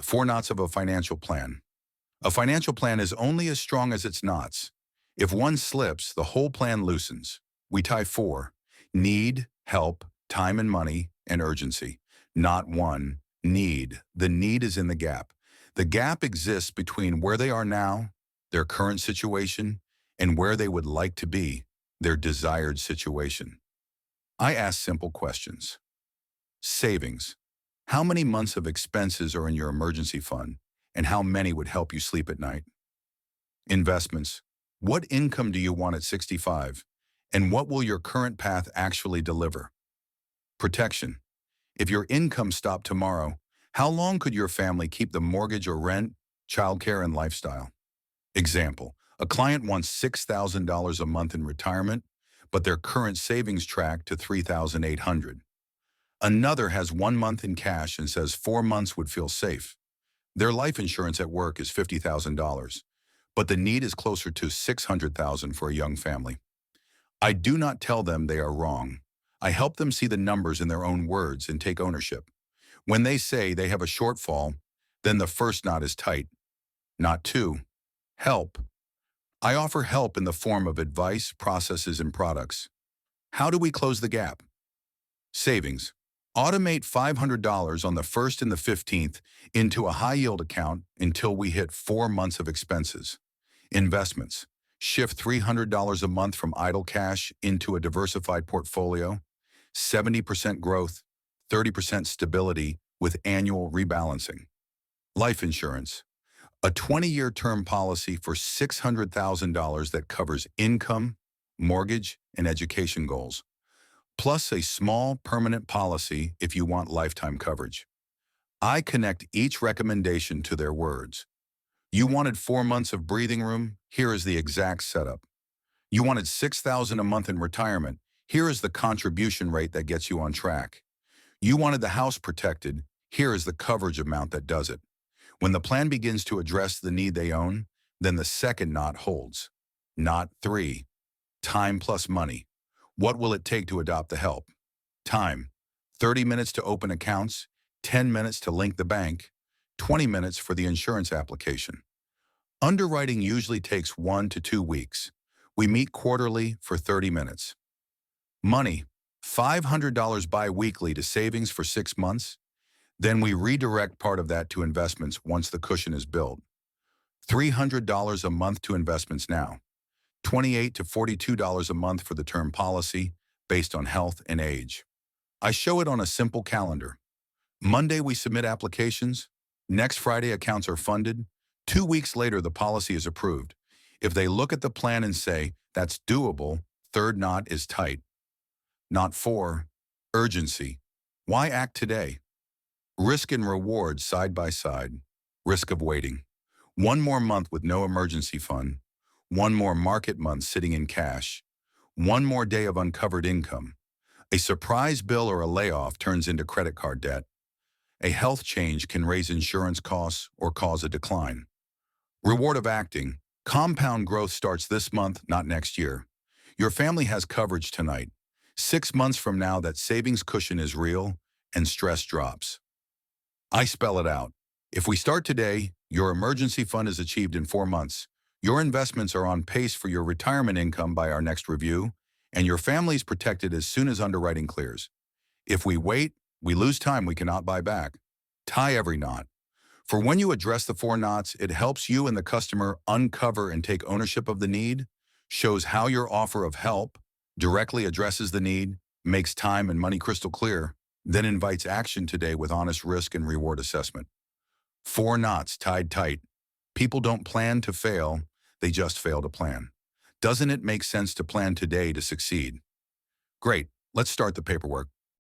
Four knots of a financial plan. A financial plan is only as strong as its knots. If one slips, the whole plan loosens. We tie four: need, help, time and money, and urgency. Not one, need. The need is in the gap. The gap exists between where they are now, their current situation, and where they would like to be, their desired situation. I ask simple questions. Savings. How many months of expenses are in your emergency fund, and how many would help you sleep at night? Investments. What income do you want at 65, and what will your current path actually deliver? Protection. If your income stopped tomorrow, how long could your family keep the mortgage or rent, childcare, and lifestyle? Example, a client wants $6,000 a month in retirement, but their current savings track to $3,800. Another has 1 month in cash and says 4 months would feel safe. Their life insurance at work is $50,000, but the need is closer to $600,000 for a young family. I do not tell them they are wrong. I help them see the numbers in their own words and take ownership. When they say they have a shortfall, then the first knot is tight. Knot 2, help. I offer help in the form of advice, processes, and products. How do we close the gap? Savings. Automate $500 on the 1st and the 15th into a high-yield account until we hit 4 months of expenses. Investments. Shift $300 a month from idle cash into a diversified portfolio. 70% growth, 30% stability with annual rebalancing. Life insurance. A 20-year term policy for $600,000 that covers income, mortgage, and education goals, plus a small permanent policy if you want lifetime coverage. I connect each recommendation to their words. You wanted 4 months of breathing room? Here is the exact setup. You wanted $6,000 a month in retirement? Here is the contribution rate that gets you on track. You wanted the house protected? Here is the coverage amount that does it. When the plan begins to address the need they own, then the second knot holds. Knot 3, time plus money. What will it take to adopt the help? Time, 30 minutes to open accounts, 10 minutes to link the bank, 20 minutes for the insurance application. Underwriting usually takes 1 to 2 weeks. We meet quarterly for 30 minutes. Money, $500 biweekly to savings for 6 months. Then we redirect part of that to investments once the cushion is built. $300 a month to investments now. $28 to $42 a month for the term policy based on health and age. I show it on a simple calendar. Monday we submit applications. Next Friday accounts are funded. 2 weeks later the policy is approved. If they look at the plan and say, that's doable, third knot is tight. Knot 4, urgency. Why act today? Risk and reward side by side. Risk of waiting. 1 more month with no emergency fund. 1 more market month sitting in cash. 1 more day of uncovered income. A surprise bill or a layoff turns into credit card debt. A health change can raise insurance costs or cause a decline. Reward of acting. Compound growth starts this month, not next year. Your family has coverage tonight. 6 months from now, that savings cushion is real and stress drops. I spell it out. If we start today, your emergency fund is achieved in 4 months. Your investments are on pace for your retirement income by our next review, and your family is protected as soon as underwriting clears. If we wait, we lose time we cannot buy back. Tie every knot. For when you address the 4 knots, it helps you and the customer uncover and take ownership of the need, shows how your offer of help directly addresses the need, makes time and money crystal clear, then invites action today with honest risk and reward assessment. 4 knots tied tight. People don't plan to fail, they just fail to plan. Doesn't it make sense to plan today to succeed? Great, let's start the paperwork.